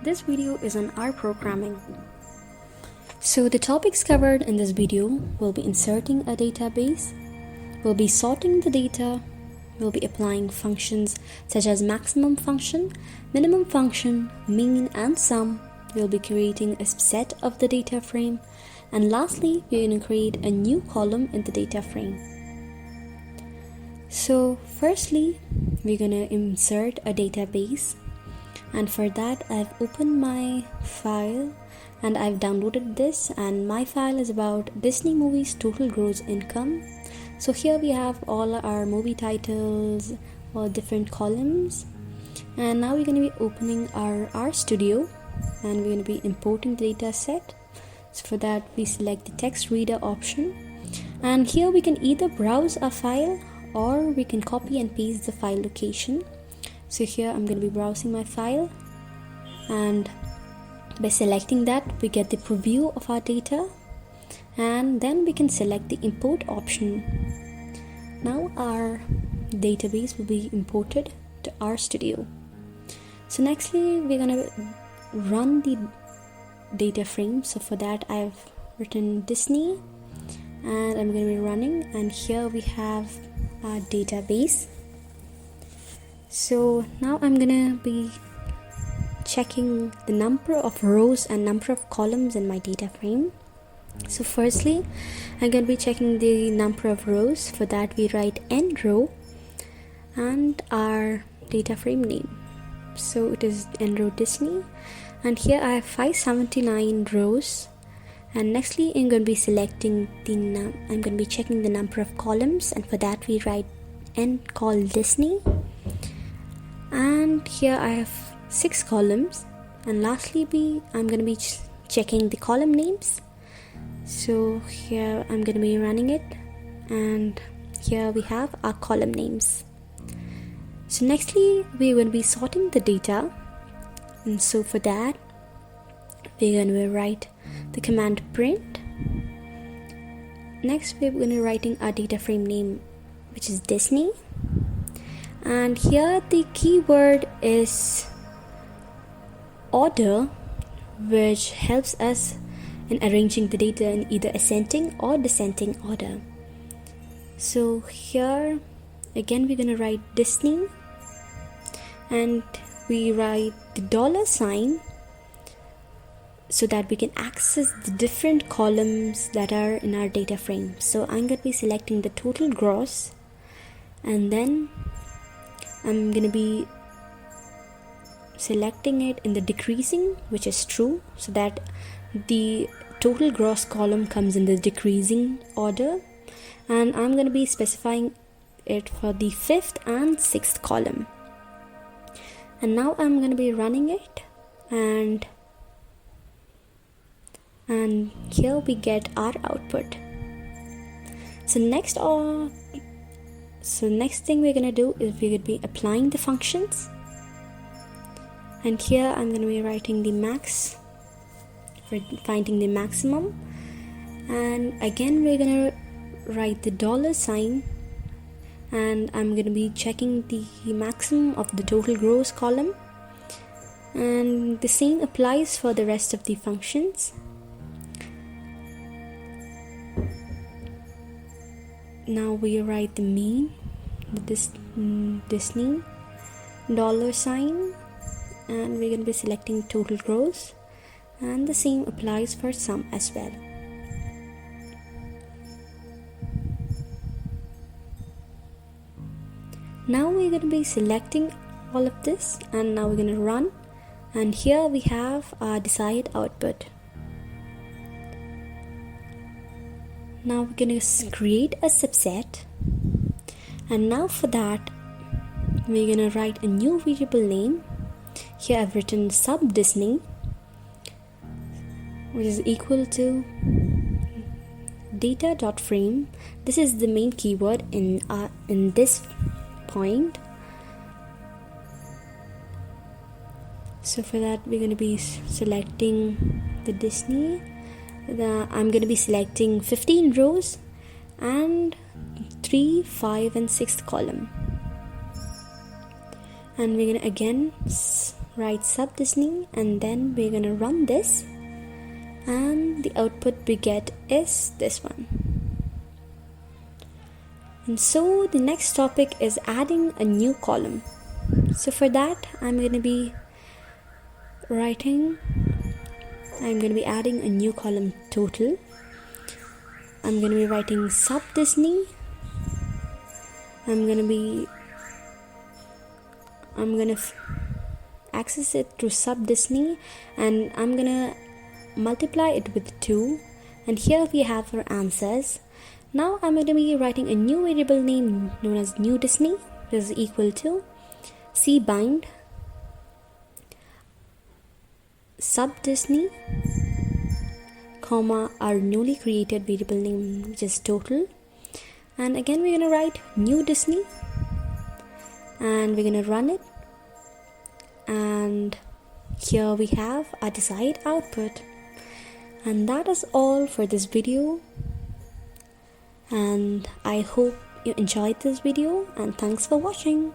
This video is on R programming. So the topics covered in this video will be inserting a database, we'll be sorting the data, we'll be applying functions such as maximum function, minimum function, mean and sum, we'll be creating a set of the data frame, and lastly we're going to create a new column in the data frame. So firstly we're going to insert a database, and for that I've opened my file and I've downloaded this, and my file is about Disney movies total gross income. So here we have all our movie titles, all different columns, and now we're going to be opening our RStudio and we're going to be importing the data set. So for that we select the text reader option, and here we can either browse a file or we can copy and paste the file location. So here I'm going to be browsing my file, and by selecting that we get the preview of our data, and then we can select the import option. Now our database will be imported to RStudio. So nextly we're going to run the data frame. So for that I've written Disney and I'm going to be running, and here we have our database. So now I'm gonna be checking the number of rows and number of columns in my data frame. So firstly I'm gonna be checking the number of rows. For that we write n row and our data frame name. So it is n row Disney, and here I have 579 rows. And nextly I'm going to be selecting I'm going to be checking the number of columns, and for that we write n col Disney, and here I have 6 columns. And lastly I'm going to be checking the column names. So here I'm going to be running it, and here we have our column names. So nextly we're going to be sorting the data, and so for that we're going to write the command print. Next we're going to writing our data frame name, which is Disney, and here the keyword is order, which helps us in arranging the data in either ascending or descending order. So here again we're going to write Disney, and we write the $sign so that we can access the different columns that are in our data frame. So I'm going to be selecting the total gross, and then I'm going to be selecting it in the decreasing, which is true, so that the total gross column comes in the decreasing order, and I'm going to be specifying it for the 5th and 6th column. And now I'm going to be running it, and here we get our output. So next thing we're gonna do is we're gonna be applying the functions, and here I'm gonna be writing the max for finding the maximum, and again we're gonna write the $sign, and I'm gonna be checking the maximum of the total gross column, and the same applies for the rest of the functions. Now we write the mean, this Disney $sign, and we're going to be selecting total gross, and the same applies for sum as well. Now we're going to be selecting all of this, and now we're going to run, and here we have our desired output. Now we're going to create a subset, and now for that we're going to write a new variable name. Here I've written sub Disney, which is equal to data.frame. This is the main keyword in this point. So for that we're going to be selecting the Disney. I'm going to be selecting 15 rows and 3, 5 and 6th column, and we're going to again write sub Disney, and then we're gonna run this, and the output we get is this one. And so the next topic is adding a new column. So for that, I'm going to be adding a new column, total. I'm going to be writing sub Disney. I'm going to access it through sub Disney, and I'm going to multiply it with 2, and here we have our answers. Now I'm going to be writing a new variable name known as new Disney. This is equal to cbind sub Disney, comma, our newly created variable name, which is total. And again we're going to write new Disney, and we're going to run it, and here we have our desired output. And that is all for this video, and I hope you enjoyed this video, and thanks for watching.